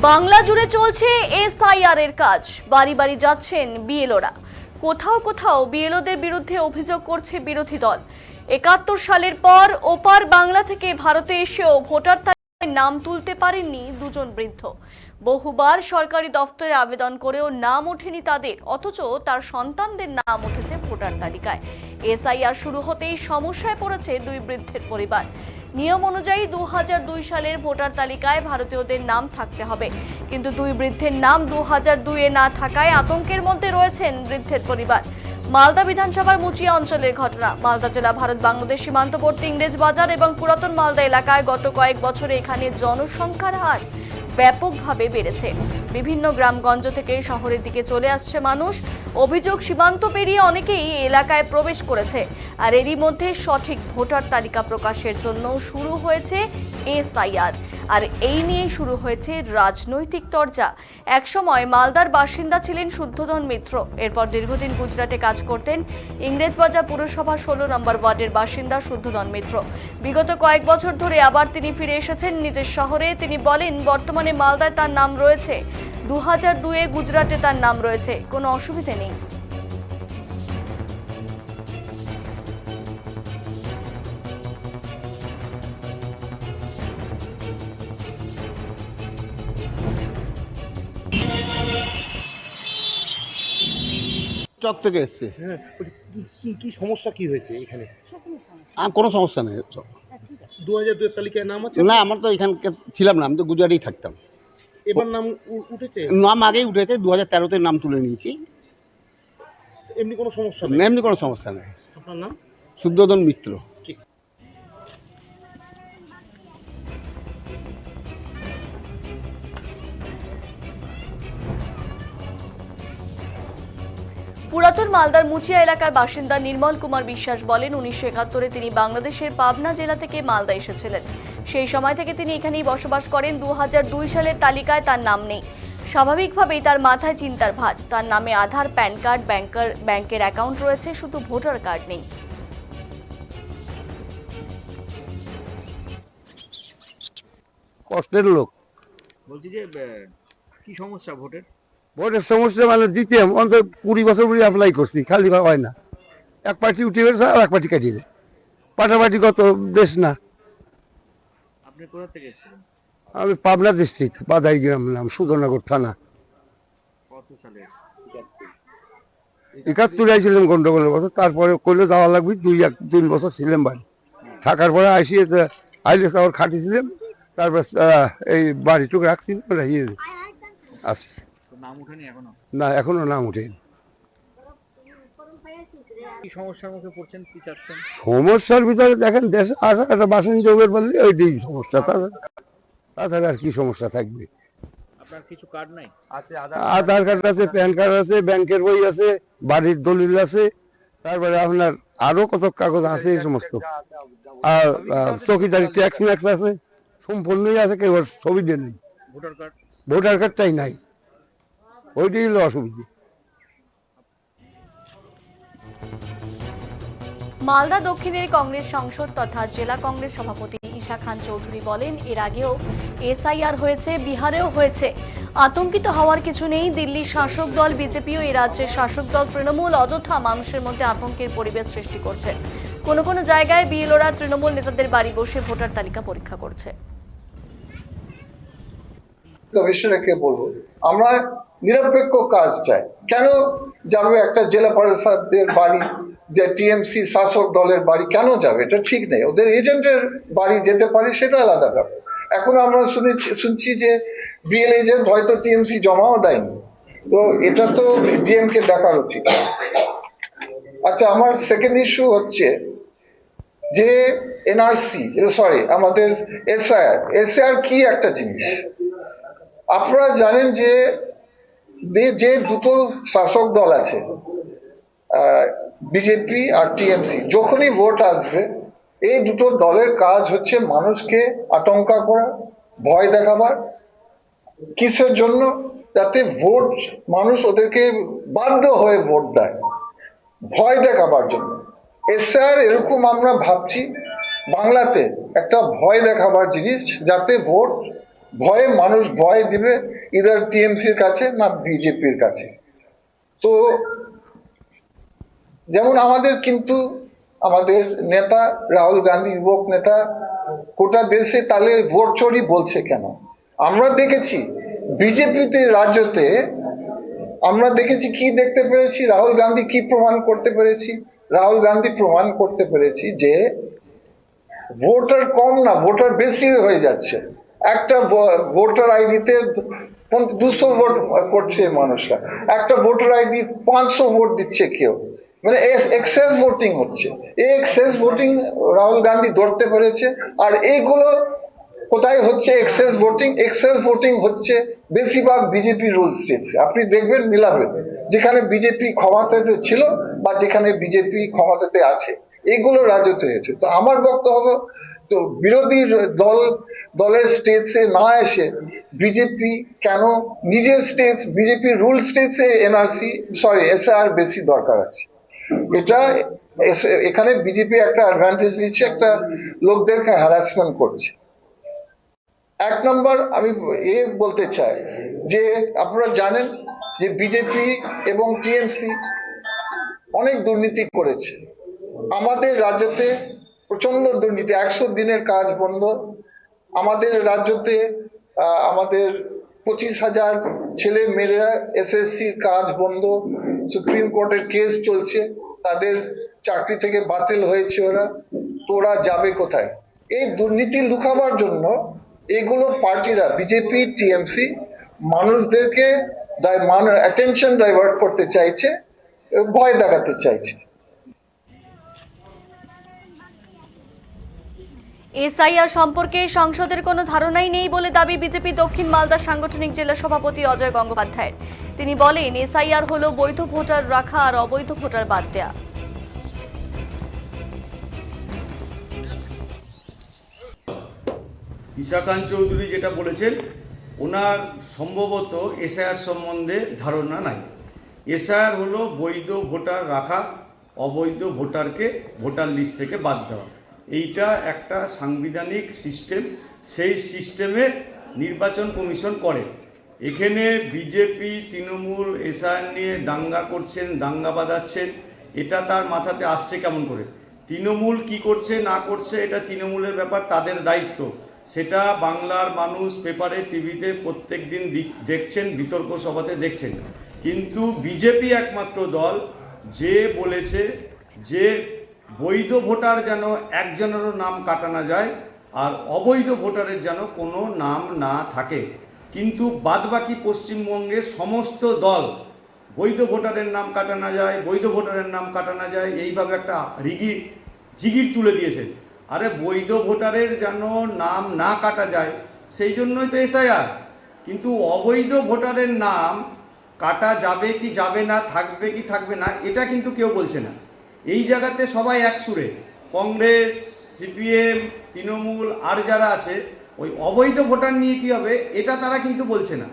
বাংলা জুড়ে চলছে এসআইআর এর কাজ। বাড়ি বাড়ি যাচ্ছেন বিএলওরা। কোথাও কোথাও বিএলওদের বিরুদ্ধে অভিযোগ করছে বিরোধী দল। ৭১ সালের পর ওপার বাংলা থেকে ভারতে এসেও ভোটার তালিকায় নাম তুলতে পারেননি দুজন বৃদ্ধ। বহুবার সরকারি দফতরে আবেদন করেও নাম ওঠেনি তাদের, অথচ তার সন্তানদের নাম উঠেছে ভোটার তালিকায়। এসআইআর শুরু হতেই সমস্যায় পড়েছে দুই বৃদ্ধের পরিবার। নিয়ম অনুযায়ী ২০০২ সালের ভোটার তালিকায় ভারতীয়দের নাম থাকতে হবে, কিন্তু দুই বৃদ্ধের নাম ২০০২-এ না থাকায় আতঙ্কের মধ্যে রয়েছেন বৃদ্ধের পরিবার। মালদা বিধানসভার মুচিয়া অঞ্চলের ঘটনা। মালদা জেলা ভারত বাংলাদেশ সীমান্তবর্তী ইংরেজ বাজার এবং পুরাতন মালদা এলাকায় গত কয়েক বছরে এখানে জনসংখ্যার হার ব্যাপকভাবে বেড়েছে। বিভিন্ন গ্রামগঞ্জ থেকে শহরের দিকে চলে আসছে মানুষ। অভিযোগ, সীমান্ত পেরিয়ে অনেকেই এলাকায় প্রবেশ করেছে। আর এরই মধ্যে সঠিক ভোটার তালিকা প্রকাশের জন্য শুরু হয়েছে এসআইআর। আর এই নিয়ে শুরু হয়েছে রাজনৈতিক চর্চা। একসময় মালদার বাসিন্দা ছিলেন শুদ্ধোধন মিত্র। এরপর দীর্ঘদিন গুজরাটে কাজ করতেন। ইংরেজবাজার পুরসভা ১৬ নম্বর ওয়ার্ডের বাসিন্দা শুদ্ধোধন মিত্র। বিগত কয়েক বছর ধরে আবার তিনি ফিরে এসেছেন নিজের শহরে। তিনি বলেন, বর্তমানে মালদায় তার নাম রয়েছে, ২০০২-এ গুজরাটে তার নাম রয়েছে, কোনো অসুবিধে নেই। চক থেকে এসছে। হ্যাঁ, কি সমস্যা কি হয়েছে এখানে? আর কোনো সমস্যা নেই। ২০০২ তালিকায় নাম আছে? না, আমরা তো এখানকার ছিলাম না, আমি তো গুজরাটেই থাকতাম। এবার নাম উঠেছে? নাম আগেই উঠেছে, ২০১৩-তে নাম তুলে নিয়েছি। এমনি কোনো সমস্যা নেই? এমনি কোনো সমস্যা নেই। আপনার নাম? শুদ্ধোধন মিত্র। ঠিক। পুরাতন মালদার মুচিয়া এলাকার বাসিন্দা নির্মল কুমার বিশ্বাস বলেন, ১৯৭১-এ তিনি বাংলাদেশের পাবনা জেলা থেকে মালদা এসেছিলেন। সেই সময় থেকে তিনি এখানেই বসবাস করেন। ২০০২ সালের তালিকায় তার নাম নেই। স্বাভাবিকভাবেই তার মাথায় চিন্তার ভাঁজ। তার নামে আধার, প্যান কার্ড, ব্যাংকের অ্যাকাউন্ট রয়েছে, শুধু ভোটার কার্ড নেই। কষ্টের লোক। বলছি যে কি সমস্যা ভোটের? ভোটের সমস্যা মানে দিতাম অন্তত ২০ বছর পরে অ্যাপ্লাই করছি, খালি হয় না। এক পার্টি উঠে গেছে আর এক পার্টি কাটিয়ে দেয়। পাটাপাটি কত দেশ না। আপনি কোথা থেকে এসেছিলেন? আমি পাবনা ডিস্ট্রিক্ট বাদাই গ্রাম, নাম সুধনগর থানা। কত সালে এসেছেন? ৭১ আইছিলাম গন্ডগোলের বছর, তারপরে করলে যাওয়া লাগবে ২-৩ বছর ছিলাম বাড়ি। থাকার পরে আসিয়ে আইলে আবার খাটিয়েছিলাম, তারপর এই বাড়িটুকু রাখছিলাম, রাখিয়ে আসি। তো নাম উঠেনি এখনো? না, এখনো নাম উঠেনি। কি সমস্যার মুখে পড়ছেন, কি চাচ্ছেন? সমস্যার ভিতরে দেখেন, দেশে আসা একটা বাসন জমের বললে ওইটাই সমস্যা, তাছাড়া আর কি সমস্যা থাকবে? আপনার কিছু কার্ড নাই? আছে, আধার কার্ড আছে, প্যান কার্ড আছে, ব্যাংকের বই আছে, বাড়ির দলিল আছে, তারপরে আপনার আরো কত কাগজ আছে এই সমস্ত। আর চৌকিদারি ট্যাক্স ম্যাক্স আছে, সম্পূর্ণই আছে, কেউ ছবি দিয়ে নেই। Voter card? ভোটার কার্ডটাই নাই, ওইটাই হলো অসুবিধা। মালদা দক্ষিণের কংগ্রেস সাংসদ তথা জেলা কংগ্রেস সভাপতি ঈশা খান চৌধুরী বলেন, এর আগেও এসআইআর হয়েছে, বিহারেও হয়েছে। আতঙ্কিত হওয়ার কিছু নেই। দিল্লির শাসক দল বিজেপিও এই রাজ্যের শাসক দল তৃণমূল অযথা মানুষের মধ্যে আতঙ্কের পরিবেশ সৃষ্টি করছে। কোনো কোনো জায়গায় বিএলওরা তৃণমূল নেতাদের বাড়ি বসে ভোটার তালিকা পরীক্ষা করছে। কমিশনারকে বলবো, আমরা নিরপেক্ষ কাজ চাই। কেন যাবে একটা জেলা পরিষদের বাড়ি, যে টিএমসি শাসক দলের বাড়ি কেন যাবে? এটা ঠিক নেই। ওদের এজেন্টের বাড়ি যেতে পারে, সেটা আলাদা ব্যাপার। এখন আমরা শুনছি যে বিএল এজেন্ট হয়তো টিএমসি জমাও দেয়নি, তো এটা তো ডিএমকে দেখার উচিত। আচ্ছা, আমার সেকেন্ড ইস্যু হচ্ছে যে এনআরসি, সরি আমাদের এসআইআর কি একটা জিনিস। আপনারা জানেন যে যে দুটো শাসক দল আছে, বিজেপি আর টিএমসি, যখনই ভোট আসবে এই দুটো দলের কাজ হচ্ছে মানুষকে আতঙ্কা করা, ভয় দেখাবার। কিসের জন্য? যাতে ভোট মানুষ ওদেরকে বাধ্য হয়ে ভোট দেয়, ভয় দেখাবার জন্য। এসআর এরকম আমরা ভাবছি বাংলাতে একটা ভয় দেখাবার জিনিস, যাতে ভোট ভয়ে মানুষ ভয় দিবে ইদার টিএমসির কাছে না বিজেপির কাছে। তো যেমন আমাদের নেতা রাহুল গান্ধী, যুবক নেতা, গোটা দেশে তাহলে ভোট চোরি বলছে কেন? আমরা দেখেছি বিজেপিতে রাজ্যতে, আমরা দেখেছি কি দেখতে পেরেছি, রাহুল গান্ধী কি প্রমাণ করতে পেরেছি? রাহুল গান্ধী প্রমাণ করতে পেরেছি যে ভোটার কম না, ভোটার বেশি হয়ে যাচ্ছে। একটা ভোটার আইডিতে 200 ভোট করছে মানুষরা, একটা ভোটার আইডি 500 ভোট দিচ্ছে কেউ, মানে এক্সেস ভোটিং হচ্ছে। এই এক্সেস ভোটিং রাহুল গান্ধী ধরতে পেরেছে। আর এইগুলো কোথায় হচ্ছে এক্সেস ভোটিং? এক্সেস ভোটিং হচ্ছে বেশিরভাগ বিজেপি রুল স্টেটস। আপনি দেখবেন, মিলাবেন, যেখানে বিজেপি ক্ষমতাতে ছিল বা যেখানে বিজেপি ক্ষমতাতে আছে, এইগুলো রাজ্যতে হয়েছে। তো আমার বক্তব্য, তো বিরোধী দলের স্টেটসে না এসে বিজেপি কেন নিজের স্টেটস, বিজেপি রুল স্টেটসে এসআর বেশি দরকার আছে। এখানে বিজেপি একটা অ্যাডভান্টেজ দিচ্ছে, একটা লোকদেরকে হ্যারাসমেন্ট করছে। এক নম্বর আমি বলতে চাই যে আপনারা জানেন যে বিজেপি এবং টিএমসি অনেক দুর্নীতি করেছে। আমাদের রাজ্যতে প্রচন্ড দুর্নীতি, 100 দিনের কাজ বন্ধ। আমাদের রাজ্যতে আমাদের 25,000 ছেলে মেয়েরা এসএসসির কাজ বন্ধ, সুপ্রিম কোর্টের কেস চলছে, তাদের চাকরি থেকে বাতিল হয়েছে ওরা। তো ওরা যাবে কোথায়? এই দুর্নীতি লুকাবার জন্য এগুলো পার্টিরা, বিজেপি, টিএমসি, মানুষদেরকে অ্যাটেনশন ডাইভার্ট করতে চাইছে, ভয় দেখাতে চাইছে। এসআইআর সম্পর্কে সংসদের কোনো ধারণাই নেই বলে দাবি বিজেপি দক্ষিণ মালদা সাংগঠনিক জেলা সভাপতি অজয় গঙ্গোপাধ্যায়ের। তিনি বলেন, এসআইআর হলো বৈধ ভোটার রাখা আর অবৈধ ভোটার বাদ দেয়া। ঈশাকান্ত চৌধুরী যেটা বলেছেন, ওনার সম্ভবত এসআইআর সম্বন্ধে ধারণা নাই। এসআইআর হলো বৈধ ভোটার রাখা, অবৈধ ভোটারকে ভোটার লিস্ট থেকে বাদ দেওয়া। এইটা একটা সাংবিধানিক সিস্টেম, সেই সিস্টেমে নির্বাচন কমিশন করে। এখানে বিজেপি, তৃণমূল এসআইআর নিয়ে দাঙ্গা করছেন, দাঙ্গা বাঁধাচ্ছেন, এটা তার মাথাতে আসছে কেমন করে? তৃণমূল কি করছে না করছে এটা তৃণমূলের ব্যাপার, তাদের দায়িত্ব। সেটা বাংলার মানুষ পেপারে, টিভিতে প্রত্যেক দিন দেখছেন, বিতর্ক সভাতে দেখছেন। কিন্তু বিজেপি একমাত্র দল যে বলেছে যে বৈধ ভোটার যেন একজনেরও নাম কাটা না যায় আর অবৈধ ভোটারের যেন কোনো নাম না থাকে। কিন্তু বাদবাকি পশ্চিমবঙ্গে সমস্ত দল বৈধ ভোটারের নাম কাটা না যায়, বৈধ ভোটারের নাম কাটা না যায়, এইভাবে একটা জিগির তুলে দিয়েছেন। আরে বৈধ ভোটারের যেন নাম না কাটা যায় সেই জন্যই তো এসআইআর। কিন্তু অবৈধ ভোটারের নাম কাটা যাবে কি যাবে না, থাকবে কি থাকবে না, এটা কিন্তু কেউ বলছে না। এই জায়গাতে সবাই এক সুরে, কংগ্রেস, সিপিএম, তৃণমূল আর যারা আছে, ওই অবৈধ ভোটার নিয়ে কী হবে এটা তারা কিন্তু বলছে না।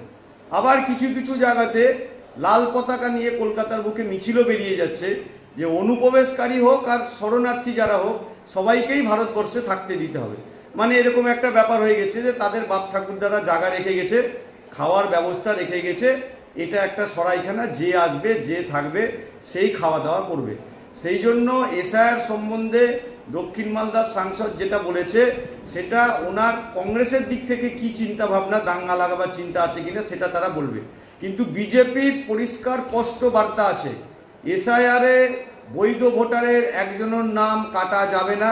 আবার কিছু কিছু জায়গাতে লাল পতাকা নিয়ে কলকাতার বুকে মিছিলও বেরিয়ে যাচ্ছে যে অনুপ্রবেশকারী হোক আর শরণার্থী যারা হোক সবাইকেই ভারতবর্ষে থাকতে দিতে হবে। মানে এরকম একটা ব্যাপার হয়ে গেছে যে তাদের বাপ ঠাকুরদারা জায়গা রেখে গেছে, খাওয়ার ব্যবস্থা রেখে গেছে, এটা একটা সরাইখানা, যে আসবে যে থাকবে সেই খাওয়া দাওয়া করবে। সেই জন্য এসআইআর সম্বন্ধে দক্ষিণ মালদার সাংসদ যেটা বলেছে সেটা ওনার কংগ্রেসের দিক থেকে কি চিন্তা ভাবনা, দাঙ্গা লাগাবার চিন্তা আছে কিনা সেটা তারা বলবে। কিন্তু বিজেপির পরিষ্কার স্পষ্ট বার্তা আছে, এসআইআরে বৈধ ভোটারের একজনের নাম কাটা যাবে না।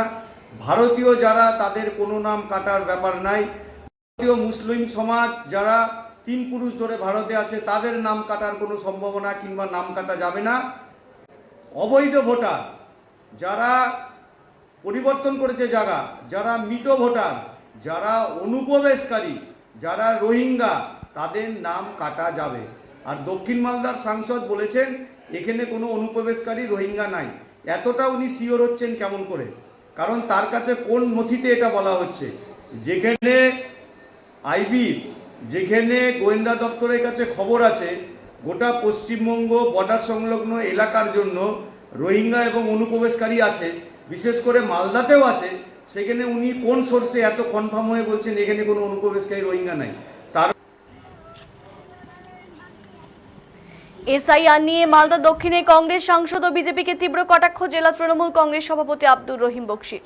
ভারতীয় যারা, তাদের কোনো নাম কাটার ব্যাপার নাই। ভারতীয় মুসলিম সমাজ যারা 3 পুরুষ ধরে ভারতে আছে তাদের নাম কাটার কোনো সম্ভাবনা কিংবা নাম কাটা যাবে না। অবৈধ ভোটার যারা পরিবর্তন করেছে জায়গা, যারা মৃত ভোটার, যারা অনুপ্রবেশকারী, যারা রোহিঙ্গা, তাদের নাম কাটা যাবে। আর দক্ষিণ মালদার সাংসদ বলেছেন এখানে কোনো অনুপ্রবেশকারী রোহিঙ্গা নাই। এতটা উনি শিওর হচ্ছেন কেমন করে? কারণ তার কাছে কোন নথিতে এটা বলা হচ্ছে? যেখানে আইবি, যেখানে গোয়েন্দা দপ্তরের কাছে খবর আছে গোটা পশ্চিমবঙ্গ বর্ডার সংলগ্ন এলাকার জন্য রোহিঙ্গা এবং অনুপ্রবেশকারী আছে, বিশেষ করে মালদাতেও আছে, সেখানে উনি কোন সোর্সে এত কনফার্ম হয়ে বলছেন এখানে কোনো অনুপ্রবেশকারী রোহিঙ্গা নাই? তার এসআইআর নিয়ে মালদা দক্ষিণে কংগ্রেস সাংসদ ও বিজেপিকে তীব্র কটাক্ষ জেলা তৃণমূল কংগ্রেস সভাপতি আব্দুর রহিম বকশির।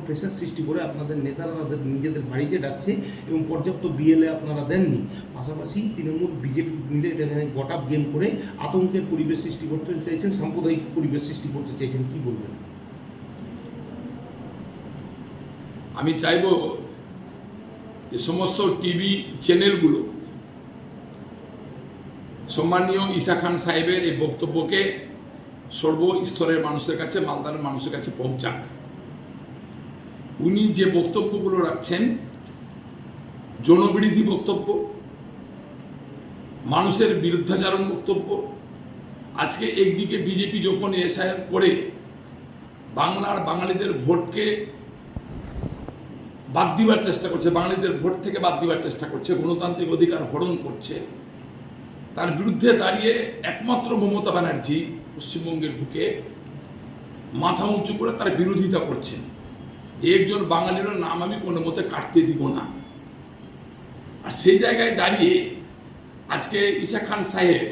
প্রেশার সৃষ্টি করে আপনাদের নেতারা তাদের নিজেদের বাড়িতে ডাকছে এবং পর্যাপ্ত বিএলএ আপনারা দেননি। পাশাপাশি তৃণমূল বিজেপি মিলে এখানে গট গেম করে আতঙ্কের পরিবেশ সৃষ্টি করতে চাইছেন, সাম্প্রদায়িক পরিবেশ সৃষ্টি করতে চাইছেন, কি বলবেন? আমি চাইব যে সমস্ত টিভি চ্যানেলগুলো সম্মানীয় ঈশা খান সাহেবের এই বক্তব্যকে সর্বস্তরের মানুষের কাছে, মালদার মানুষের কাছে পৌঁছাক। উনি যে বক্তব্যগুলো রাখছেন জনবিরোধী বক্তব্য, মানুষের বিরুদ্ধাচারণ বক্তব্য। আজকে একদিকে বিজেপি যখন এসআইআর করে বাংলার বাঙালিদের ভোটকে বাদ দিবার চেষ্টা করছে, বাঙালিদের ভোট থেকে বাদ দিবার চেষ্টা করছে, গণতান্ত্রিক অধিকার হরণ করছে, তার বিরুদ্ধে দাঁড়িয়ে একমাত্র মমতা ব্যানার্জি পশ্চিমবঙ্গের বুকে মাথা উঁচু করে তার বিরোধিতা করছেন যে একজন বাঙালির নাম আমি কোনো মতে কাটতে দিব না। আর সেই জায়গায় দাঁড়িয়ে আজকে ঈশা খান সাহেব,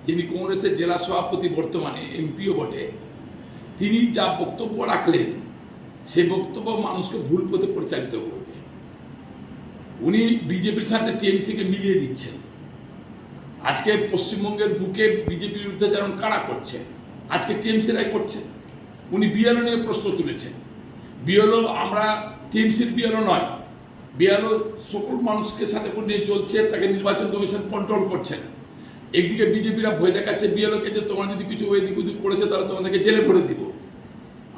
যিনি কংগ্রেসের জেলা সভাপতি, বর্তমানে এমপিও বটে, তিনি যা বক্তব্য রাখলেন সেই বক্তব্য মানুষকে ভুল পথে পরিচালিত করবে। উনি বিজেপির সাথে টিএমসিকে মিলিয়ে দিচ্ছেন। আজকে পশ্চিমবঙ্গের বুকে বিজেপির বিরুদ্ধাচরণ কারা করছে? আজকে টিএমসিরাই করছে। উনি বিএলও নিয়ে প্রশ্ন তুলেছেন। বিএলও, আমরা টিএমসির বিএলও নয়, বিএলও সকল মানুষকে সাথে করে নিয়ে চলছে, তাকে নির্বাচন কমিশন কন্ট্রোল করছেন। একদিকে বিজেপিরা ভয় দেখাচ্ছে বিএলওকে যে তোমরা যদি কিছু এদিক ওদিক করেছে তাহলে তোমাদেরকে জেলে ভরে দিব।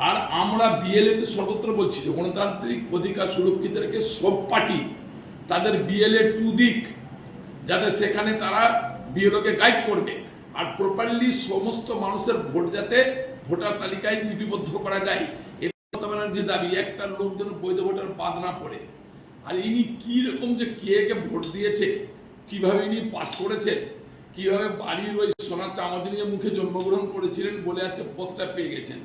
আর আমরা বিএলএতে সর্বত্র বলছি যে গণতান্ত্রিক অধিকার সুরক্ষিত রেখে সব পার্টি তাদের বিএলএ টু দিক, যাতে সেখানে তারা বিএলওকে গাইড করবে আর প্রপারলি সমস্ত মানুষের ভোট যাতে ভোটার তালিকায় লিপিবদ্ধ করা যায়। এটা মমতা ব্যানার্জির দাবি, একটা লোক যেন বৈধ ভোটার বাদ না পড়ে। আর ইনি কী রকম যে কে ভোট দিয়েছে, কিভাবে ইনি পাস করেছেন, কিভাবে বাড়ির ওই সোনার চামাদি নিয়ে মুখে জন্মগ্রহণ করেছিলেন বলে আজকে পথটা পেয়ে গেছেন।